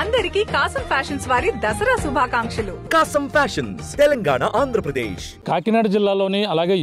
అందరికీ కాసం ఫ్యాషన్స్ వారి దసరా శుభాకాంక్షలు. కాసం ఫ్యాషన్స్ తెలంగాణ, ఆంధ్రప్రదేశ్. కాకినాడ జిల్లాలోని అలాగే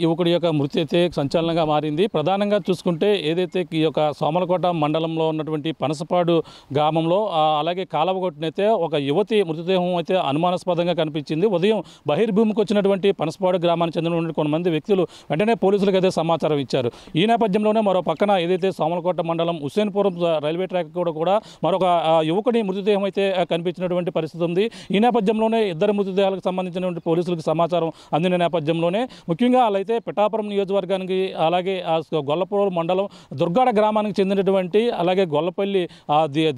యువకుడి యొక్క మృతి అయితే సంచలనంగా మారింది. ప్రధానంగా చూసుకుంటే ఏదైతే ఈ యొక్క సోమలకోట మండలంలో ఉన్నటువంటి పనసపాడు గ్రామంలో అలాగే కాలవగొట్టునైతే ఒక యువతి మృతదేహం అయితే అనుమానాస్పదంగా కనిపించింది. ఉదయం బహిర్భూమికి వచ్చినటువంటి పనసపాడు గ్రామానికి చెందినటువంటి కొంతమంది వ్యక్తులు వెంటనే పోలీసులకు అయితే సమాచారం ఇచ్చారు. ఈ నేపథ్యంలోనే మరో పక్కన ఏదైతే సోమలకోట మండలం హుస్సేన్పురం రైల్వే ట్రాక్ కూడా మరొక యువకుడి మృతదేహం అయితే కనిపించినటువంటి పరిస్థితి ఉంది. ఈ నేపథ్యంలోనే ఇద్దరు మృతదేహాలకు సంబంధించినటువంటి పోలీసులకు సమాచారం అందిన నేపథ్యంలోనే ముఖ్యంగా వాళ్ళైతే పిఠాపురం నియోజకవర్గానికి అలాగే గొల్లపూర్ మండలం దుర్గాడ గ్రామానికి చెందినటువంటి అలాగే గొల్లపల్లి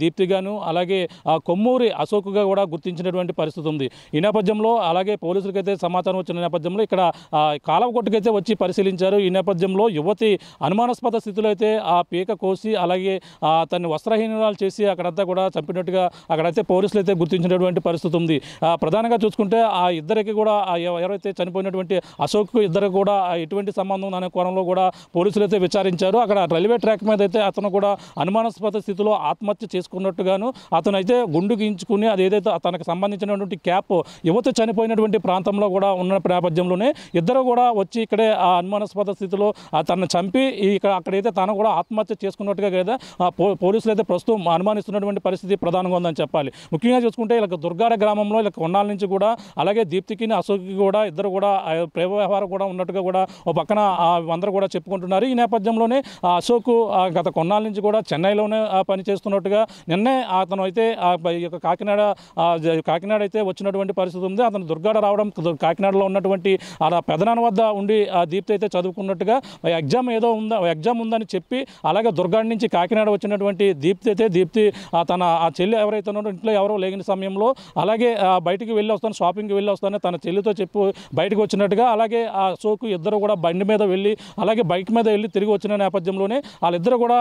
దీప్తిగాను అలాగే కొమ్మూరి అశోక్గా కూడా గుర్తించినటువంటి పరిస్థితి ఉంది. ఈ నేపథ్యంలో అలాగే పోలీసులకైతే సమాచారం వచ్చిన నేపథ్యంలో ఇక్కడ కాలవకొట్టుకైతే వచ్చి పరిశీలించారు. ఈ నేపథ్యంలో యువతి అనుమానాస్పద స్థితిలో అయితే ఆ పీక కోసి అలాగే తన్ని వస్త్రహీనాలు చేసి అక్కడంతా కూడా చంపినట్టుగా అక్కడైతే పోలీసులు అయితే గుర్తించినటువంటి పరిస్థితి ఉంది. ప్రధానంగా చూసుకుంటే ఆ ఇద్దరికి కూడా ఎవరైతే చనిపోయినటువంటి అశోక్ ఇద్దరు కూడా ఎటువంటి సంబంధం అనే కోణంలో కూడా పోలీసులు అయితే విచారించారు. అక్కడ రైల్వే ట్రాక్ మీద అయితే అతను కూడా అనుమానాస్పద స్థితిలో ఆత్మహత్య చేసుకున్నట్టుగాను అతను అయితే గుండు గీయించుకుని అది ఏదైతే తనకు సంబంధించినటువంటి క్యాప్ యువత చనిపోయినటువంటి ప్రాంతంలో కూడా ఉన్న నేపథ్యంలోనే ఇద్దరు కూడా వచ్చి ఇక్కడే ఆ అనుమానాస్పద స్థితిలో తనను చంపి అక్కడైతే తను కూడా ఆత్మహత్య చేసుకున్నట్టుగా కదా పోలీసులు అయితే ప్రస్తుతం అనుమానిస్తున్నటువంటి పరిస్థితి ప్రధానంగా ఉందని చెప్పాలి. ముఖ్యంగా చూసుకుంటే ఇలా దుర్గాడ గ్రామంలో ఇలా కొన్నాళ్ళ నుంచి కూడా అలాగే దీప్తికి అశోక్కి కూడా ఇద్దరు కూడా ప్రేమ వ్యవహారం కూడా ఉన్నట్టుగా కూడా ఓ పక్కన అందరూ కూడా చెప్పుకుంటున్నారు. ఈ నేపథ్యంలోనే అశోక్ గత కొన్నాళ్ళ నుంచి కూడా చెన్నైలోనే పనిచేస్తున్నట్టుగా నిన్నే అతను అయితే కాకినాడ అయితే వచ్చినటువంటి పరిస్థితి ఉంది. అతను దుర్గాడ రావడం కాకినాడలో ఉన్నటువంటి ఆ పెదనాన్న వద్ద ఉండి దీప్తి అయితే చదువుకున్నట్టుగా ఎగ్జామ్ ఉందని చెప్పి అలాగే దుర్గాడ నుంచి కాకినాడ వచ్చినటువంటి దీప్తి తన ఆ చెల్లి ఎవరైతే ఉన్నారో ఇంట్లో ఎవరో లేని సమయంలో అలాగే బయటికి వెళ్ళి వస్తాను షాపింగ్కి వెళ్ళి వస్తాను తన చెల్లితో చెప్పి బయటకు వచ్చినట్టుగా అలాగే ఆ అశోక్ ఇద్దరు కూడా బండి మీద వెళ్ళి అలాగే బైక్ మీద వెళ్ళి తిరిగి వచ్చిన నేపథ్యంలోనే వాళ్ళిద్దరు కూడా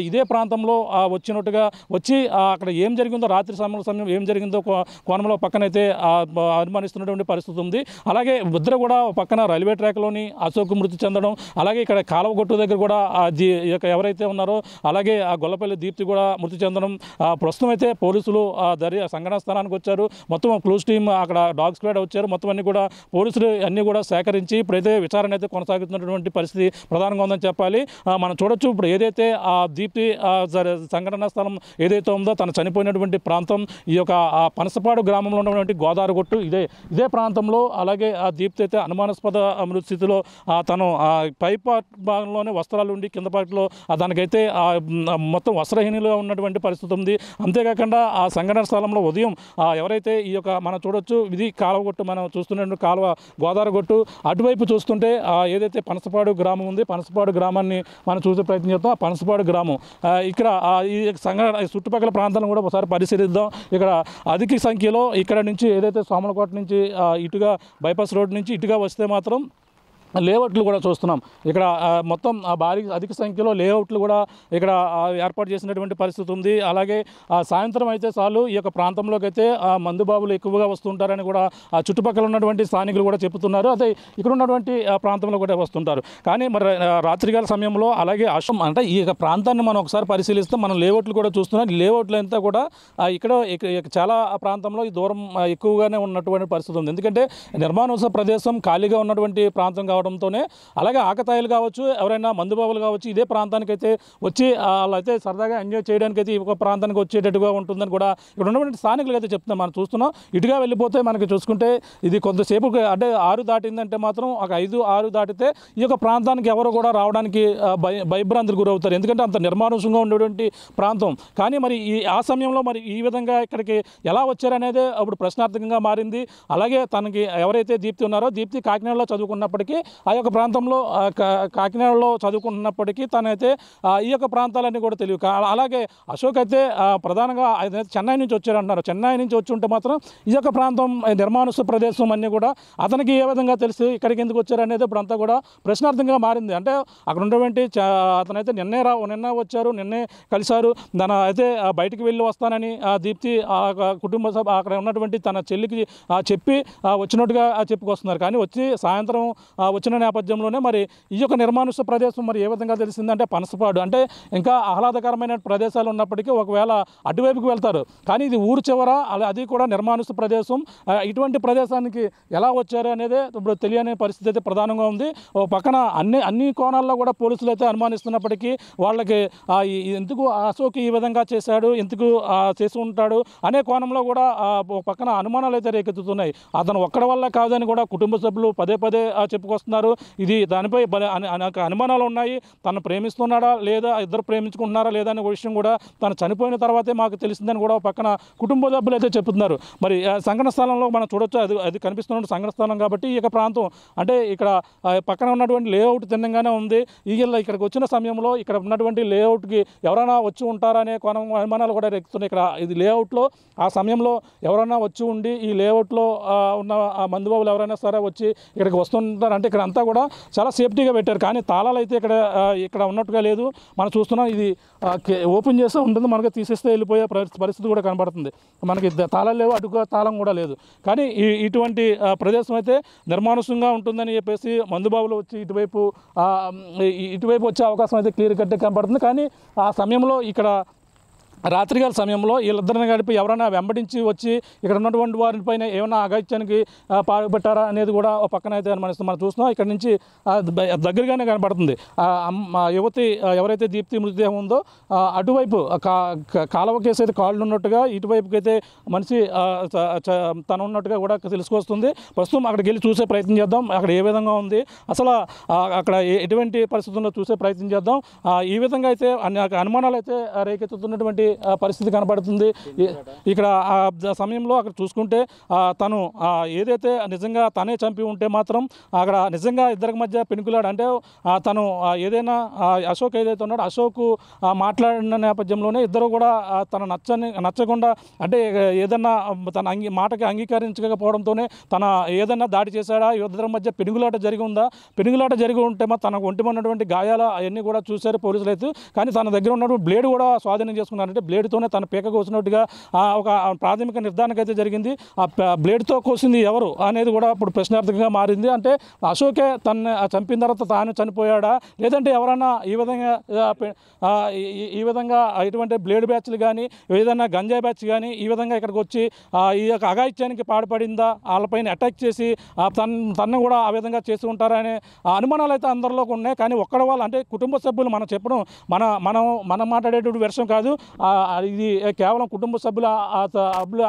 ఇదే ప్రాంతంలో వచ్చినట్టుగా వచ్చి అక్కడ ఏం జరిగిందో రాత్రి సమయం ఏం జరిగిందో కోణంలో పక్కనైతే అనుమానిస్తున్నటువంటి పరిస్థితి ఉంది. అలాగే ఇద్దరు కూడా పక్కన రైల్వే ట్రాక్లోని అశోక్ మృతి చెందడం అలాగే ఇక్కడ కాలువగొట్టు దగ్గర కూడా ఎవరైతే ఉన్నారో అలాగే ఆ గొల్లపల్లి దీప్తి కూడా మృతి చెందడం ప్రస్తుతం అయితే పోలీసులు సంఘటనా స్థానానికి వచ్చారు. మొత్తం క్లూస్ టీమ్ అక్కడ డాగ్ స్క్వాడ్ వచ్చారు. మొత్తం అన్ని కూడా పోలీసులు అన్నీ కూడా సేకరించి ఇప్పుడైతే విచారణ అయితే కొనసాగుతున్నటువంటి పరిస్థితి ప్రధానంగా ఉందని చెప్పాలి. మనం చూడొచ్చు ఇప్పుడు ఏదైతే ఆ దీప్తి సంఘటనా స్థలం ఏదైతే ఉందో తను చనిపోయినటువంటి ప్రాంతం ఈ యొక్క పనసపాడు గ్రామంలో ఉన్నటువంటి గోదావరిగొట్టు ఇదే ప్రాంతంలో అలాగే ఆ దీప్తి అయితే అనుమానాస్పద మృతి స్థితిలో తను పై భాగంలోనే వస్త్రాలు ఉండి కింద పాటలో దానికైతే మొత్తం వస్త్రహీనులుగా ఉన్నటువంటి పరిస్థితి ఉంది. అంతేకాకుండా ఆ సంఘటన స్థలంలో ఉదయం ఎవరైతే ఈ యొక్క మనం చూడొచ్చు ఇది కాలువగొట్టు మనం చూస్తున్న కాలువ గోదావరిగొట్టు అటువైపు చూస్తుంటే ఏదైతే పనసపాడు గ్రామం ఉంది పనసపాడు గ్రామాన్ని మనం చూసే ప్రయత్నం చేస్తాం. ఆ పనసపాడు గ్రామం ఇక్కడ ఈ సంఘటన చుట్టుపక్కల ప్రాంతాలను కూడా ఒకసారి పరిశీలిద్దాం. ఇక్కడ అధిక సంఖ్యలో ఇక్కడ నుంచి ఏదైతే సోమలకోట నుంచి ఇటుగా బైపాస్ రోడ్ నుంచి ఇటుగా వస్తే మాత్రం లేఅవుట్లు కూడా చూస్తున్నాం. ఇక్కడ మొత్తం భారీ అధిక సంఖ్యలో లేఅవుట్లు కూడా ఇక్కడ ఏర్పాటు చేసినటువంటి పరిస్థితి ఉంది. అలాగే సాయంత్రం అయితే చాలు ఈ యొక్క ప్రాంతంలోకి అయితే మందుబాబులు ఎక్కువగా వస్తుంటారని కూడా చుట్టుపక్కల ఉన్నటువంటి స్థానికులు కూడా చెప్తున్నారు. అదే ఇక్కడ ఉన్నటువంటి ప్రాంతంలో కూడా వస్తుంటారు. కానీ మరి రాత్రికాల సమయంలో అలాగే అంటే ఈ యొక్క ప్రాంతాన్ని మనం ఒకసారి పరిశీలిస్తే మనం లేఅవుట్లు కూడా చూస్తున్నాం. లేఅవుట్లు అంతా కూడా ఇక్కడ చాలా ప్రాంతంలో ఈ దూరం ఎక్కువగానే ఉన్నటువంటి పరిస్థితి ఉంది. ఎందుకంటే నిర్మాణోత్సవ ప్రదేశం ఖాళీగా ఉన్నటువంటి ప్రాంతం కావడంతోనే అలాగే ఆకతాయిలు కావచ్చు ఎవరైనా మందుబాబులు కావచ్చు ఇదే ప్రాంతానికి అయితే వచ్చి వాళ్ళైతే సరదాగా ఎంజాయ్ చేయడానికి అయితే ఒక ప్రాంతానికి వచ్చేటట్టుగా ఉంటుందని కూడా ఇక్కడ ఉన్నటువంటి స్థానికులు అయితే చెప్తున్నాం. మనం చూస్తున్నాం ఇటుగా వెళ్ళిపోతే మనకి చూసుకుంటే ఇది కొంతసేపు అంటే 6 దాటిందంటే మాత్రం ఒక 5-6 దాటితే ఈ యొక్క ప్రాంతానికి ఎవరు కూడా రావడానికి భయభ్రాంతులు గురవుతారు. ఎందుకంటే అంత నిర్మానుషంగా ఉండేటువంటి ప్రాంతం. కానీ మరి ఆ సమయంలో మరి ఈ విధంగా ఇక్కడికి ఎలా వచ్చారనేది అప్పుడు ప్రశ్నార్థకంగా మారింది. అలాగే తనకి ఎవరైతే దీప్తి ఉన్నారో దీప్తి కాకినాడలో చదువుకున్నప్పటికీ ఆ యొక్క ప్రాంతంలో కాకినాడలో చదువుకుంటున్నప్పటికీ తనైతే ఈ యొక్క ప్రాంతాలన్నీ కూడా తెలియదు. అలాగే అశోక్ అయితే ప్రధానంగా చెన్నై నుంచి వచ్చారంటున్నారు. చెన్నై నుంచి వచ్చి ఉంటే మాత్రం ఈ యొక్క ప్రాంతం నిర్మానుష్య ప్రదేశం అన్నీ కూడా అతనికి ఏ విధంగా తెలిసి ఇక్కడికి ఎందుకు వచ్చారనేది ఇప్పుడు అంతా కూడా ప్రశ్నార్థంగా మారింది. అంటే అక్కడ ఉన్నటువంటి అతనైతే నిన్నే వచ్చారు, నిన్నే కలిశారు. అయితే బయటికి వెళ్ళి వస్తానని దీప్తి కుటుంబ సభ అక్కడ ఉన్నటువంటి తన చెల్లికి చెప్పి వచ్చినట్టుగా చెప్పుకొస్తున్నారు. కానీ వచ్చి సాయంత్రం వచ్చిన నేపథ్యంలోనే మరి ఈ యొక్క నిర్మానుష్య ప్రదేశం మరి ఏ విధంగా తెలిసిందంటే పనసపాడు అంటే ఇంకా ఆహ్లాదకరమైన ప్రదేశాలు ఉన్నప్పటికీ ఒకవేళ అటువైపుకి వెళ్తారు, కానీ ఇది ఊరు చివర అది కూడా నిర్మానుష్య ప్రదేశం. ఇటువంటి ప్రదేశానికి ఎలా వచ్చారు అనేది ఇప్పుడు తెలియని పరిస్థితి అయితే ప్రధానంగా ఉంది. ఓ పక్కన అన్ని కోణాల్లో కూడా పోలీసులు అయితే అనుమానిస్తున్నప్పటికీ వాళ్ళకి ఎందుకు అశోక్ ఈ విధంగా చేశాడు, ఎందుకు చేసి ఉంటాడు అనే కోణంలో కూడా ఒక పక్కన అనుమానాలు అయితే రేకెత్తుతున్నాయి. అతను ఒక్కడి వల్ల కాదని కూడా కుటుంబ సభ్యులు పదే చెప్పుకొస్తున్నారు. ఇది దానిపై అనేక అనుమానాలు ఉన్నాయి. తను ప్రేమిస్తున్నాడా లేదా, ఇద్దరు ప్రేమించుకుంటున్నారా లేదా అనే విషయం కూడా తను చనిపోయిన తర్వాతే మాకు తెలిసిందని కూడా పక్కన కుటుంబ సభ్యులు అయితే చెప్తున్నారు. మరి సంఘటన స్థలంలో మనం చూడొచ్చు, అది కనిపిస్తున్న సంఘటన స్థలం కాబట్టి ఈ ప్రాంతం అంటే ఇక్కడ పక్కన ఉన్నటువంటి లేఅవుట్ తిన్నంగానే ఉంది. ఇక్కడికి వచ్చిన సమయంలో ఇక్కడ ఉన్నటువంటి లేఅవుట్కి ఎవరైనా వచ్చి ఉంటారా అనే కోణం అనుమానాలు కూడా రేగుతున్నాయి. ఇక్కడ ఇది లేఅవుట్లో ఆ సమయంలో ఎవరైనా వచ్చి ఉండి ఈ లేఅవుట్లో ఉన్న మందుబాబులు ఎవరైనా సరే వచ్చి ఇక్కడికి వస్తుంటారంటే ఇక్కడ అంతా కూడా చాలా సేఫ్టీగా పెట్టారు, కానీ తాళాలు అయితే ఇక్కడ ఉన్నట్టుగా లేదు. మనం చూస్తున్నాం ఇది ఓపెన్ చేస్తే ఉంటుంది, మనకు తీసేస్తే వెళ్ళిపోయే పరిస్థితి కూడా కనబడుతుంది. మనకి తాళాలు లేవు, అటుగా తాళం కూడా లేదు. కానీ ఇటువంటి ప్రదేశం అయితే నిర్మానుష్యంగా ఉంటుందని చెప్పేసి మందుబాబులు వచ్చి ఇటువైపు వచ్చే అవకాశం అయితే క్లియర్ కట్టే కనబడుతుంది. కానీ ఆ సమయంలో ఇక్కడ రాత్రికాల సమయంలో వీళ్ళిద్దరిని గడిపి ఎవరైనా వెంబడించి వచ్చి ఇక్కడ ఉన్నటువంటి వారిపైన ఏమైనా అఘాయిత్యానికి పాల్పట్టారా అనేది కూడా ఒక పక్కన అయితే అనుమానిస్తుంది. మనం చూస్తున్నాం ఇక్కడ నుంచి దగ్గరగానే కనబడుతుంది. యువతి ఎవరైతే దీప్తి మృతదేహం ఉందో అటువైపు కాలువ కేసు అయితే కాళ్ళు ఉన్నట్టుగా, ఇటువైపుకి అయితే మనిషి తను ఉన్నట్టుగా కూడా తెలుసుకొస్తుంది. ప్రస్తుతం అక్కడికి వెళ్ళి చూసే ప్రయత్నం చేద్దాం, అక్కడ ఏ విధంగా ఉంది అసలు అక్కడ ఎటువంటి పరిస్థితుల్లో చూసే ప్రయత్నం చేద్దాం. ఈ విధంగా అయితే అనుమానాలు అయితే రేకెత్తుతున్నటువంటి పరిస్థితి కనబడుతుంది. ఇక్కడ ఆ సమయంలో అక్కడ చూసుకుంటే తను ఏదైతే నిజంగా తనే చంపి ఉంటే మాత్రం అక్కడ నిజంగా ఇద్దరికి మధ్య పెనుకులాడు అంటే తను ఏదైనా అశోక్ ఏదైతే ఉన్నాడో అశోక్ మాట్లాడిన నేపథ్యంలోనే ఇద్దరు కూడా తన నచ్చకుండా అంటే ఏదన్నా తన మాటకి అంగీకరించకపోవడంతోనే తన ఏదన్నా దాడి చేశాడా, ఇద్దరి మధ్య పెనుగులాట జరిగి ఉందా, పెనుగులాట జరిగి ఉంటే తనకు ఒంటిమన్నటువంటి గాయాలు అవన్నీ కూడా చూశారు పోలీసులు అయితే. కానీ తన దగ్గర ఉన్నటువంటి బ్లేడ్ కూడా స్వాధీనం చేసుకున్నారు. అంటే బ్లేడ్తోనే తన పీక కోసినట్టుగా ఒక ప్రాథమిక నిర్ధారణకు అయితే జరిగింది. ఆ బ్లేడ్తో కోసింది ఎవరు అనేది కూడా ఇప్పుడు ప్రశ్నార్థకంగా మారింది. అంటే అశోకే తను చంపిన తర్వాత తాను చనిపోయాడా, లేదంటే ఎవరైనా ఈ విధంగా ఇటువంటి బ్లేడ్ బ్యాచ్లు కానీ ఏదైనా గంజాయి బ్యాచ్ కానీ ఈ విధంగా ఇక్కడికి వచ్చి ఈ యొక్క అఘాయిత్యానికి పాడుపడిందా, వాళ్ళపైన అటాక్ చేసి తను కూడా ఆ విధంగా చేసి ఉంటారా అనే అనుమానాలు అయితే అందరిలోకి ఉన్నాయి. కానీ ఒక్కడ వాళ్ళు అంటే కుటుంబ సభ్యులు మనం చెప్పడం మనం మాట్లాడేటువంటి వెర్షన్ కాదు, ఇది కేవలం కుటుంబ సభ్యుల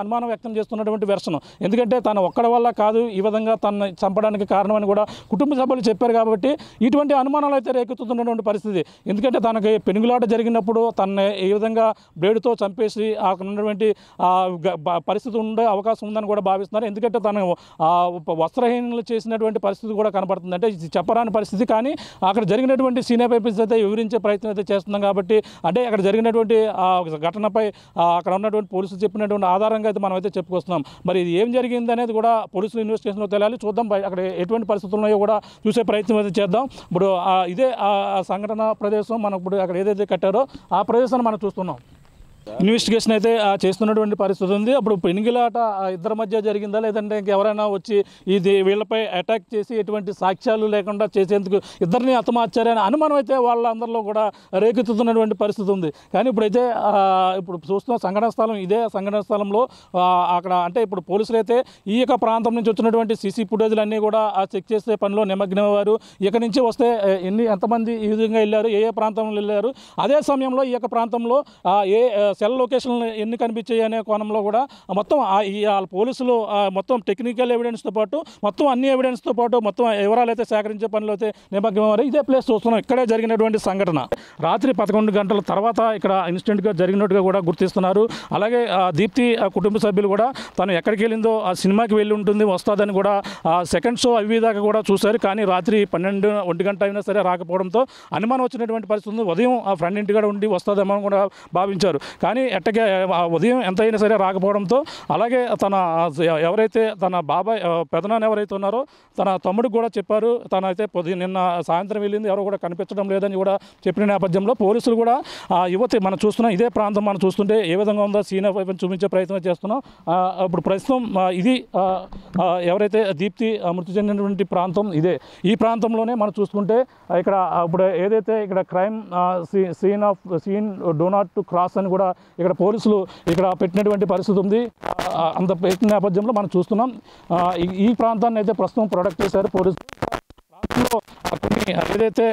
అనుమానం వ్యక్తం చేస్తున్నటువంటి వెర్షన్. ఎందుకంటే తను ఒక్కడి వల్ల కాదు ఈ విధంగా తను చంపడానికి కారణమని కూడా కుటుంబ సభ్యులు చెప్పారు. కాబట్టి ఇటువంటి అనుమానాలు అయితే రేకెత్తుతున్నటువంటి పరిస్థితి. ఎందుకంటే తనకి పెనుగులాట జరిగినప్పుడు తనని ఈ విధంగా బ్లేడ్తో చంపేసి అక్కడ ఉన్నటువంటి పరిస్థితి ఉండే అవకాశం ఉందని కూడా భావిస్తున్నారు. ఎందుకంటే తను వస్త్రహీనలు చేసినటువంటి పరిస్థితి కూడా కనబడుతుంది. అంటే చెప్పరాని పరిస్థితి, కానీ అక్కడ జరిగినటువంటి సీనియర్ పైపీస్ అయితే వివరించే ప్రయత్నం అయితే చేస్తున్నాం. కాబట్టి అంటే అక్కడ జరిగినటువంటి ఘటనపై అక్కడ ఉన్నటువంటి పోలీసులు చెప్పినటువంటి ఆధారంగా అయితే మనం అయితే చెప్పుకొస్తున్నాం. మరి ఇది ఏం జరిగింది అనేది కూడా పోలీసులు ఇన్వెస్టిగేషన్లో తెలియాలి. చూద్దాం అక్కడ ఎటువంటి పరిస్థితులు ఉన్నాయో కూడా చూసే ప్రయత్నం అయితే చేద్దాం. ఇప్పుడు ఇదే సంఘటన ప్రదేశం మనం ఇప్పుడు అక్కడ ఏదైతే కట్టారో ఆ ప్రదేశాన్ని మనం చూస్తున్నాం. ఇన్వెస్టిగేషన్ అయితే చేస్తున్నటువంటి పరిస్థితి ఉంది. అప్పుడు పెనుగులాట ఇద్దరి మధ్య జరిగిందా, లేదంటే ఇంకెవరైనా వచ్చి ఇది వీళ్ళపై అటాక్ చేసి ఎటువంటి సాక్ష్యాలు లేకుండా చేసేందుకు ఇద్దరిని హతమార్చారనే అనుమానం అయితే వాళ్ళందరిలో కూడా రేకెత్తుతున్నటువంటి పరిస్థితి ఉంది. కానీ ఇప్పుడైతే ఇప్పుడు చూస్తున్న సంఘటన స్థలం ఇదే సంఘటన స్థలంలో అక్కడ అంటే ఇప్పుడు పోలీసులు అయితే ఈ యొక్క ప్రాంతం నుంచి వచ్చినటువంటి సీసీ ఫుటేజ్లు అన్నీ కూడా చెక్ చేసే పనిలో నిమగ్నమయ్యారు. ఇక్కడి నుంచి వస్తే ఎంతమంది ఈ విధంగా వెళ్ళారు, ఏ ప్రాంతంలో వెళ్ళారు, అదే సమయంలో ఈ యొక్క ప్రాంతంలో ఏ సెల్ లొకేషన్లు ఎన్ని కనిపించాయి అనే కోణంలో కూడా మొత్తం పోలీసులు మొత్తం టెక్నికల్ ఎవిడెన్స్తో పాటు మొత్తం అన్ని ఎవిడెన్స్తో పాటు మొత్తం వివరాలు అయితే సేకరించే పనిలో అయితే నిమగ్నమయ్యారు. ఇదే ప్లేస్ చూస్తున్నాం, ఇక్కడే జరిగినటువంటి సంఘటన. రాత్రి 11 గంటల తర్వాత ఇక్కడ ఇన్సిడెంట్గా జరిగినట్టుగా కూడా గుర్తిస్తున్నారు. అలాగే దీప్తి కుటుంబ సభ్యులు కూడా తను ఎక్కడికి వెళ్ళిందో ఆ సినిమాకి వెళ్ళి ఉంటుంది, వస్తుందని కూడా సెకండ్ షో అవి దాకా కూడా చూశారు. కానీ రాత్రి 12-1 గంట అయినా సరే రాకపోవడంతో అనుమానం వచ్చినటువంటి పరిస్థితి ఉంది. ఉదయం ఆ ఫ్రెండ్ ఇంటి కూడా ఉండి వస్తుందేమో కూడా భావించారు. కానీ ఎట్టకే ఉదయం ఎంతైనా సరే రాకపోవడంతో అలాగే ఎవరైతే తన బాబాయ్ పెదనాన్న ఎవరైతే ఉన్నారో తన తమ్ముడికి కూడా చెప్పారు. తనైతే నిన్న సాయంత్రం వెళ్ళింది, ఎవరో కూడా కనిపించడం లేదని కూడా చెప్పిన నేపథ్యంలో పోలీసులు కూడా యువతి మనం చూస్తున్నాం, ఇదే ప్రాంతం మనం చూస్తుంటే ఏ విధంగా ఉందో సీన్ ఆఫ్ చూపించే ప్రయత్నం చేస్తున్నాం. ఇప్పుడు ప్రస్తుతం ఇది ఎవరైతే దీప్తి మృతి చెందినటువంటి ప్రాంతం ఇదే. ఈ ప్రాంతంలోనే మనం చూసుకుంటే ఇక్కడ ఇప్పుడు ఏదైతే ఇక్కడ crime scene do not to cross అని కూడా ఇక్కడ పోలీసులు ఇక్కడ పెట్టినటువంటి పరిస్థితి ఉంది. అంత పెట్టిన నేపథ్యంలో మనం చూస్తున్నాం. ఈ ప్రాంతాన్ని అయితే ప్రస్తుతం ప్రొటెక్ట్ చేశారు పోలీసులు. కొన్ని ఏదైతే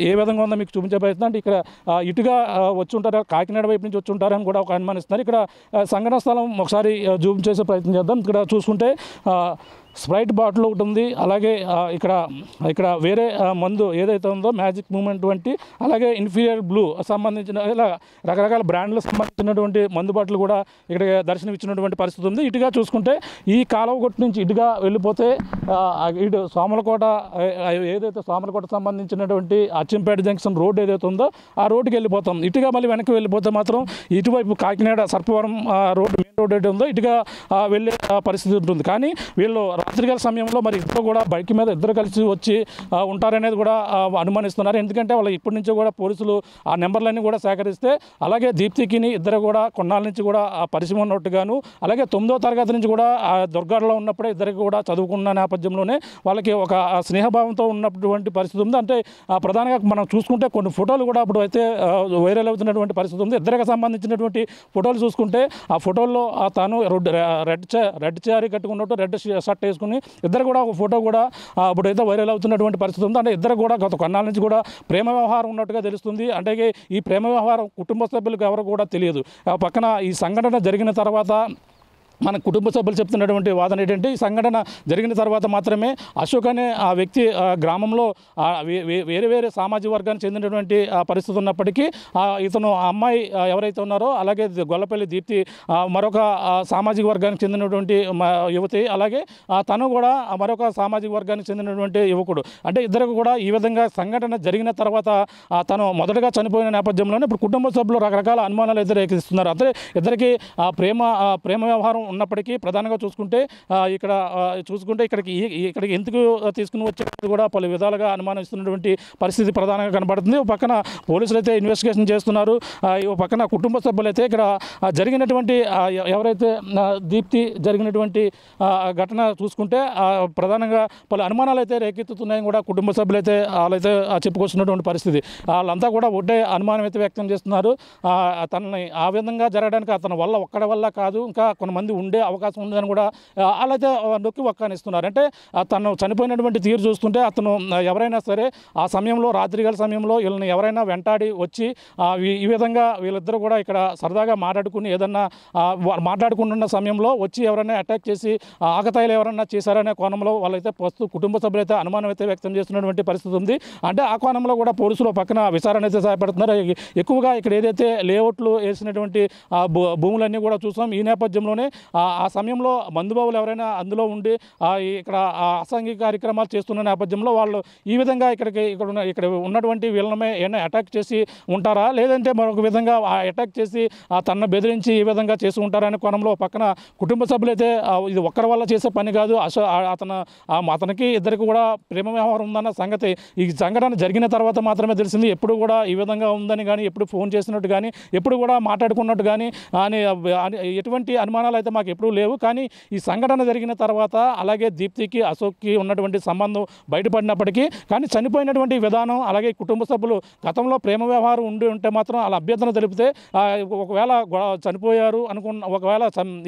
ఏ విధంగా ఉందో మీకు చూపించే ప్రయత్నం అంటే ఇక్కడ ఇటుగా వచ్చి ఉంటారు, కాకినాడ వైపు నుంచి వచ్చి ఉంటారని కూడా ఒక అనుమానిస్తున్నారు. ఇక్కడ సంఘటన స్థలం ఒకసారి జూమ్ చేసే ప్రయత్నం చేద్దాం. ఇక్కడ చూసుకుంటే స్ప్రైట్ బాటిల్ ఒకటి ఉంది, అలాగే ఇక్కడ వేరే మందు ఏదైతే ఉందో మ్యాజిక్ మూమెంట్ వంటి, అలాగే ఇన్ఫీరియర్ బ్లూ సంబంధించిన ఇలా రకరకాల బ్రాండ్లకు సంబంధించినటువంటి మందు బాటిల్ కూడా ఇక్కడ దర్శనం ఇచ్చినటువంటి పరిస్థితి ఉంది. ఇటుగా చూసుకుంటే ఈ కాలువ కొట్టు నుంచి ఇటుగా వెళ్ళిపోతే ఇటు సోమలకోట ఏదైతే సోమలకోట సంబంధించినటువంటి అచ్చంపేట జంక్షన్ రోడ్ ఏదైతే ఉందో ఆ రోడ్డుకి వెళ్ళిపోతాం. ఇటుగా మళ్ళీ వెనక్కి వెళ్ళిపోతే మాత్రం ఇటువైపు Kakinada Sarpavaram road main road ఏదైతే ఉందో ఇటుగా వెళ్ళే పరిస్థితి ఉంటుంది. కానీ వీళ్ళు రాత్రికాల సమయంలో మరి ఇద్దరు కూడా బైక్ మీద ఇద్దరు కలిసి వచ్చి ఉంటారనేది కూడా అనుమానిస్తున్నారు. ఎందుకంటే వాళ్ళు ఇప్పటి నుంచో కూడా పోలీసులు ఆ నెంబర్లన్నీ కూడా సేకరిస్తే అలాగే దీప్తికి ఇద్దరు కూడా కొన్నాళ్ళ నుంచి కూడా పరిచయం ఉన్నట్టుగాను, అలాగే 9వ తరగతి నుంచి కూడా దుర్గాడలో ఉన్నప్పుడే ఇద్దరికి కూడా చదువుకున్న నేపథ్యంలోనే వాళ్ళకి ఒక స్నేహభావంతో ఉన్నటువంటి పరిస్థితి ఉంది. అంటే ప్రధానంగా మనం చూసుకుంటే కొన్ని ఫోటోలు కూడా అప్పుడు అయితే వైరల్ అవుతున్నటువంటి పరిస్థితి ఉంది. ఇద్దరికి సంబంధించినటువంటి ఫోటోలు చూసుకుంటే ఆ ఫోటోల్లో తాను రెడ్ శారీ కట్టుకున్నట్టు రెడ్ షర్ట్ వేసుకుని ఇద్దరు కూడా ఒక ఫోటో కూడా ఇప్పుడైతే వైరల్ అవుతున్నటువంటి పరిస్థితి ఉంది. అంటే ఇద్దరు కూడా గత కొన్నాళ్ళ నుంచి కూడా ప్రేమ వ్యవహారం ఉన్నట్టుగా తెలుస్తుంది. అంటే ఈ ప్రేమ వ్యవహారం కుటుంబ సభ్యులకు ఎవరు కూడా తెలియదు. పక్కన ఈ సంఘటన జరిగిన తర్వాత మన కుటుంబ సభ్యులు చెప్తున్నటువంటి వాదన ఏంటంటే ఈ సంఘటన జరిగిన తర్వాత మాత్రమే అశోక్ అనే ఆ వ్యక్తి గ్రామంలో వేరే వేరే సామాజిక వర్గానికి చెందినటువంటి పరిస్థితి ఉన్నప్పటికీ ఇతను ఆ అమ్మాయి ఎవరైతే ఉన్నారో అలాగే గొల్లపల్లి దీప్తి మరొక సామాజిక వర్గానికి చెందినటువంటి యువతి, అలాగే తను కూడా మరొక సామాజిక వర్గానికి చెందినటువంటి యువకుడు. అంటే ఇద్దరికి కూడా ఈ విధంగా సంఘటన జరిగిన తర్వాత తను మొదటగా చనిపోయిన నేపథ్యంలోనే ఇప్పుడు కుటుంబ సభ్యులు రకరకాల అనుమానాలు వ్యతిరేకిస్తున్నారు. అంటే ఇద్దరికి ప్రేమ వ్యవహారం ఉన్నప్పటికీ ప్రధానంగా చూసుకుంటే ఇక్కడికి ఎందుకు తీసుకుని వచ్చేది కూడా పలు విధాలుగా అనుమానిస్తున్నటువంటి పరిస్థితి ప్రధానంగా కనబడుతుంది. ఒక పక్కన పోలీసులు అయితే ఇన్వెస్టిగేషన్ చేస్తున్నారు. ఒక పక్కన కుటుంబ సభ్యులు అయితే ఇక్కడ జరిగినటువంటి ఎవరైతే దీప్తి జరిగినటువంటి ఘటన చూసుకుంటే ప్రధానంగా పలు అనుమానాలు అయితే రేకెత్తుతున్నాయని కూడా కుటుంబ సభ్యులు అయితే వాళ్ళైతే చెప్పుకొస్తున్నటువంటి పరిస్థితి. వాళ్ళంతా కూడా ఒకటే అనుమానం అయితే వ్యక్తం చేస్తున్నారు. తనని ఆ విధంగా జరగడానికి అతని వల్ల ఒక్కడి వల్ల కాదు, ఇంకా కొంతమంది ఉండే అవకాశం ఉందని కూడా వాళ్ళైతే నొక్కి వక్కానిస్తున్నారు. అంటే తను చనిపోయినటువంటి తీరు చూస్తుంటే అతను ఎవరైనా సరే ఆ సమయంలో రాత్రికాల సమయంలో వీళ్ళని ఎవరైనా వెంటాడి వచ్చి ఈ విధంగా వీళ్ళిద్దరూ కూడా ఇక్కడ సరదాగా మాట్లాడుకుని ఏదన్నా మాట్లాడుకుంటున్న సమయంలో వచ్చి ఎవరైనా అటాక్ చేసి ఆకతాయిలు ఎవరైనా చేశారనే కోణంలో వాళ్ళైతే కుటుంబ సభ్యులైతే అనుమానం అయితే వ్యక్తం చేస్తున్నటువంటి పరిస్థితి ఉంది. అంటే ఆ కోణంలో కూడా పోలీసులు పక్కన విచారణ అయితే సహాయపడుతున్నారు. ఎక్కువగా ఇక్కడ ఏదైతే లేఅవుట్లు వేసినటువంటి భూములన్నీ కూడా చూసాం. ఈ నేపథ్యంలోనే ఆ సమయంలో మందుబాబులు ఎవరైనా అందులో ఉండి ఇక్కడ అసాంఘిక కార్యక్రమాలు చేస్తున్న నేపథ్యంలో వాళ్ళు ఈ విధంగా ఇక్కడ ఉన్నటువంటి వీళ్ళమే ఏమైనా అటాక్ చేసి ఉంటారా, లేదంటే మరొక విధంగా అటాక్ చేసి తనను బెదిరించి ఈ విధంగా చేసి ఉంటారా అనే కోణంలో పక్కన కుటుంబ సభ్యులైతే ఇది ఒక్కరి వల్ల చేసే పని కాదు, అతనికి ఇద్దరికి కూడా ప్రేమ వ్యవహారం ఉందన్న సంగతి ఈ సంఘటన జరిగిన తర్వాత మాత్రమే తెలిసింది. ఎప్పుడు కూడా ఈ విధంగా ఉందని కానీ, ఎప్పుడు ఫోన్ చేసినట్టు కానీ, ఎప్పుడు కూడా మాట్లాడుకున్నట్టు కానీ ఎటువంటి అనుమానాలు అయితే మాకు ఎప్పుడూ లేవు. కానీ ఈ సంఘటన జరిగిన తర్వాత అలాగే దీప్తికి అశోక్కి ఉన్నటువంటి సంబంధం బయటపడినప్పటికీ కానీ చనిపోయినటువంటి విధానం అలాగే కుటుంబ సభ్యులు గతంలో ప్రేమ వ్యవహారం ఉంటే మాత్రం అలా అభ్యర్థన తెలిపితే ఒకవేళ చనిపోయారు ఒకవేళ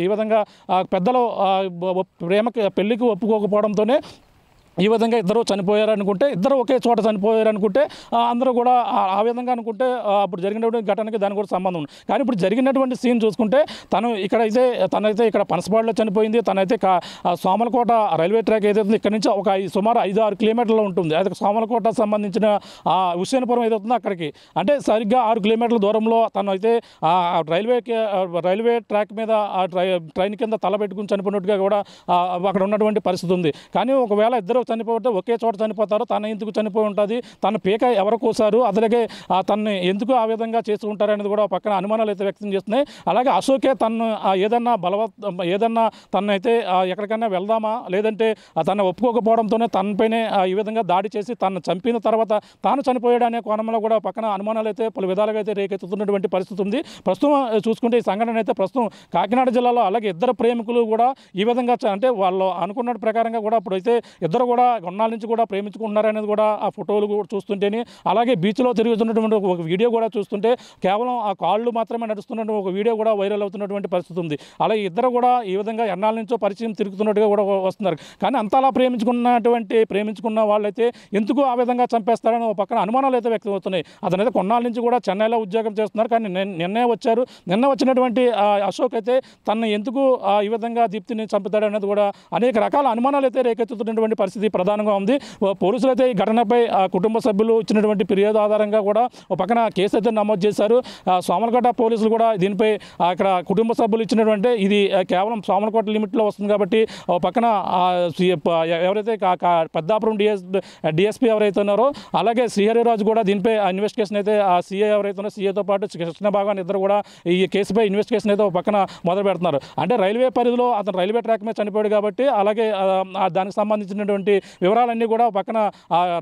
ఈ విధంగా పెద్దలు పెళ్లికి ఒప్పుకోకపోవడంతోనే ఈ విధంగా ఇద్దరు చనిపోయారనుకుంటే, ఇద్దరు ఒకే చోట చనిపోయారనుకుంటే అందరూ కూడా ఆ విధంగా అనుకుంటే అప్పుడు జరిగినటువంటి ఘటనకి దానికి కూడా సంబంధం ఉంది. కానీ ఇప్పుడు జరిగినటువంటి సీన్ చూసుకుంటే తనైతే ఇక్కడ పనసపాడులో చనిపోయింది. తనైతే సోమలకోట రైల్వే ట్రాక్ ఏదైతే ఇక్కడ నుంచి ఒక సుమారు 5-6 కిలోమీటర్లు ఉంటుంది. అది సోమలకోట సంబంధించిన హుస్సేన్పురం ఏదవుతుందో అక్కడికి అంటే సరిగ్గా 6 కిలోమీటర్ల దూరంలో తను అయితే రైల్వే ట్రాక్ మీద ట్రైన్ కింద తల పెట్టుకుని చనిపోయినట్టుగా కూడా అక్కడ ఉన్నటువంటి పరిస్థితి ఉంది. కానీ ఒకవేళ ఇద్దరు చనిపోతే ఒకే చోట చనిపోతారు, తన ఎందుకు చనిపోయి ఉంటుంది, తన పీక ఎవరు కోసారు, అదలాగే తనని ఎందుకు ఆ విధంగా చేస్తూ ఉంటారు అనేది కూడా పక్కన అనుమానాలు అయితే వ్యక్తం చేస్తున్నాయి. అలాగే అశోకే తను ఏదన్నా ఏదన్నా తనైతే ఎక్కడికైనా వెళ్దామా లేదంటే తను ఒప్పుకోకపోవడంతోనే తనపైనే ఈ విధంగా దాడి చేసి తను చంపిన తర్వాత తాను చనిపోయాడు అనే కోణంలో కూడా పక్కన అనుమానాలు అయితే పలు విధాలుగా అయితే రేకెత్తుతున్నటువంటి పరిస్థితి ఉంది. ప్రస్తుతం చూసుకుంటే ఈ సంఘటన అయితే ప్రస్తుతం కాకినాడ జిల్లాలో అలాగే ఇద్దరు ప్రేమికులు కూడా ఈ విధంగా అంటే వాళ్ళు అనుకున్న ప్రకారంగా కూడా ఇప్పుడైతే ఇద్దరు కూడా కొన్నాళ్ళ నుంచి కూడా ప్రేమించుకుంటున్నారు అనేది కూడా ఆ ఫోటోలు కూడా చూస్తుంటేనే, అలాగే బీచ్లో తిరుగుతున్నటువంటి ఒక వీడియో కూడా చూస్తుంటే కేవలం ఆ కాళ్ళు మాత్రమే నడుస్తున్నటువంటి ఒక వీడియో కూడా వైరల్ అవుతున్నటువంటి పరిస్థితి ఉంది. అలాగే ఇద్దరు కూడా ఈ విధంగా ఎన్నాళ్ళ నుంచో పరిచయం తిరుగుతున్నట్టుగా కూడా వస్తున్నారు. కానీ అంతలా ప్రేమించుకున్న వాళ్ళైతే ఎందుకు ఆ విధంగా చంపేస్తారని ఒక పక్కన అనుమానాలు అయితే వ్యక్తం అవుతున్నాయి. అతనైతే కొన్నాళ్ళ నుంచి కూడా చెన్నైలో ఉద్యోగం చేస్తున్నారు. కానీ నిన్న వచ్చినటువంటి అశోక్ అయితే తనను ఎందుకు ఈ విధంగా దీప్తిని చంపుతాడు అనేది కూడా అనేక రకాల అనుమానాలు అయితే రేకెత్తుతున్నటువంటి పరిస్థితి ప్రధానంగా ఉంది. పోలీసులు అయితే ఈ ఘటనపై కుటుంబ సభ్యులు ఇచ్చినటువంటి ఫిర్యాదు ఆధారంగా కూడా ఒక పక్కన కేసు అయితే నమోదు చేశారు. సోమలకోట పోలీసులు కూడా దీనిపై ఇక్కడ కుటుంబ సభ్యులు ఇచ్చినటువంటి ఇది కేవలం సోమలకోట లిమిట్లో వస్తుంది కాబట్టి ఒక పక్కన ఎవరైతే పెద్దాపురం డిఎస్పీ ఎవరైతే ఉన్నారో అలాగే శ్రీహరిరాజు కూడా దీనిపై ఇన్వెస్టిగేషన్ అయితే సీఏ ఎవరైతే ఉన్నారో సీఏతో పాటు కృష్ణ భాగవన్ ఇద్దరు కూడా ఈ కేసుపై ఇన్వెస్టిగేషన్ అయితే ఒక పక్కన మొదలు పెడుతున్నారు. అంటే రైల్వే పరిధిలో అతను రైల్వే ట్రాక్ మీద చనిపోయాడు కాబట్టి అలాగే దానికి సంబంధించినటువంటి వివరాలన్నీ కూడా ఒక పక్కన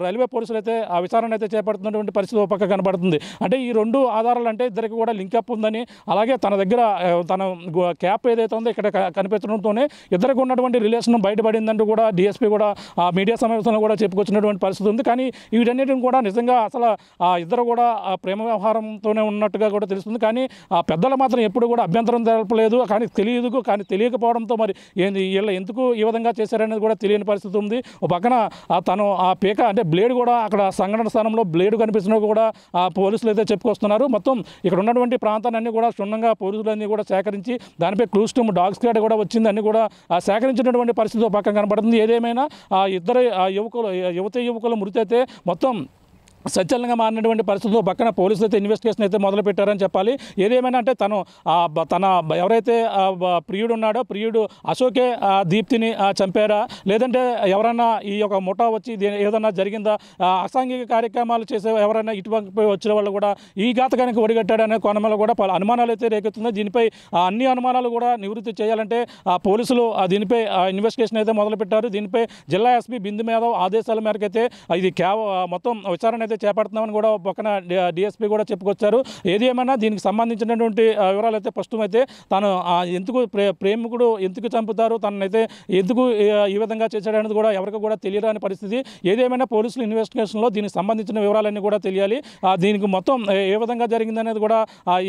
రైల్వే పోలీసులు అయితే ఆ విచారణ అయితే చేపడుతున్నటువంటి పరిస్థితి ఒక పక్క కనబడుతుంది. అంటే ఈ రెండు ఆధారాలు అంటే ఇద్దరికి కూడా లింకప్ ఉందని, అలాగే తన దగ్గర తన క్యాప్ ఏదైతే ఉందో ఇక్కడ కనిపించడంతోనే ఇద్దరికి ఉన్నటువంటి రిలేషన్ బయటపడిందంటూ కూడా డిఎస్పీ కూడా మీడియా సమావేశంలో కూడా చెప్పుకొచ్చినటువంటి పరిస్థితి ఉంది. కానీ వీటన్నిటిని కూడా నిజంగా అసలు ఇద్దరు కూడా ప్రేమ వ్యవహారంతోనే ఉన్నట్టుగా కూడా తెలుస్తుంది. కానీ పెద్దలు మాత్రం ఎప్పుడు కూడా అభ్యంతరం తెలపలేదు. కానీ తెలియకపోవడంతో మరి వీళ్ళు ఎందుకు ఈ విధంగా చేశారనేది కూడా తెలియని పరిస్థితి ఉంది. ఒక పక్కన తను ఆ పీక అంటే బ్లేడ్ కూడా అక్కడ సంఘటన స్థానంలో బ్లేడ్ కనిపిస్తున్నా కూడా పోలీసులు అయితే చెప్పుకొస్తున్నారు. మొత్తం ఇక్కడ ఉన్నటువంటి ప్రాంతాన్ని కూడా క్షుణ్ణంగా పోలీసులన్నీ కూడా సేకరించి దానిపై క్లూస్ టీమ్ డాగ్ స్క్వాడ్ కూడా వచ్చింది అన్ని కూడా సేకరించినటువంటి పరిస్థితి పక్కన కనబడుతుంది. ఏదేమైనా ఇద్దరు యువకుల మృతి అయితే మొత్తం సంచలనంగా మారినటువంటి పరిస్థితుల్లో పక్కన పోలీసులు అయితే ఇన్వెస్టిగేషన్ అయితే మొదలుపెట్టారని చెప్పాలి. ఏదేమైనా అంటే తన ఎవరైతే ప్రియుడు ఉన్నాడో ప్రియుడు అశోకే దీప్తిని చంపారా లేదంటే ఎవరైనా ఈ యొక్క ముఠా వచ్చి ఏదైనా జరిగిందా, అసాంఘిక కార్యక్రమాలు చేసే ఎవరైనా ఇటువైపు వచ్చిన వాళ్ళు కూడా ఈ ఘాతకానికి ఒడిగట్టాడనే కోణంలో కూడా పలు అనుమానాలు అయితే రేకెత్తున్నాయి. దీనిపై అన్ని అనుమానాలు కూడా నివృత్తి చేయాలంటే పోలీసులు దీనిపై ఇన్వెస్టిగేషన్ అయితే మొదలుపెట్టారు. దీనిపై జిల్లా ఎస్పీ బిందు మేధావ్ ఆదేశాల మేరకు అయితే ఇది మొత్తం విచారణ అయితే చేపడుతున్నామని కూడా పక్కన డిఎస్పీ కూడా చెప్పుకొచ్చారు. ఏది ఏమైనా దీనికి సంబంధించినటువంటి వివరాలు అయితే ప్రస్తుతం అయితే తాను ఎందుకు ప్రేమికుడు ఎందుకు చంపుతారు, తనైతే ఎందుకు ఈ విధంగా చేశాడు అనేది కూడా ఎవరికి కూడా తెలియని పరిస్థితి. ఏదేమైనా పోలీసులు ఇన్వెస్టిగేషన్లో దీనికి సంబంధించిన వివరాలన్నీ కూడా తెలియాలి. దీనికి మొత్తం ఏ విధంగా జరిగిందనేది కూడా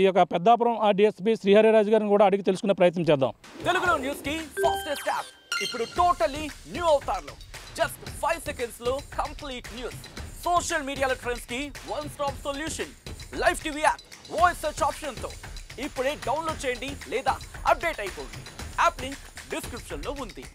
ఈ యొక్క పెద్దాపురం డిఎస్పీ శ్రీహరిరాజు గారిని కూడా అడిగి తెలుసుకునే ప్రయత్నం చేద్దాం. తెలుగులో న్యూస్ కి ఫాస్టెస్ట్ యాప్ ఇప్పుడు టోటల్లీ న్యూ అవతార్లో జస్ట్ 5 seconds లో కంప్లీట్ న్యూస్, సోషల్ మీడియాలో ట్రెండ్స్ కి one stop solution, live TV app voice search option తో ఇప్పుడే డౌన్లోడ్ చేయండి లేదా అప్డేట్ అయిపోండి. యాప్ లింక్ డిస్క్రిప్షన్ లో ఉంది.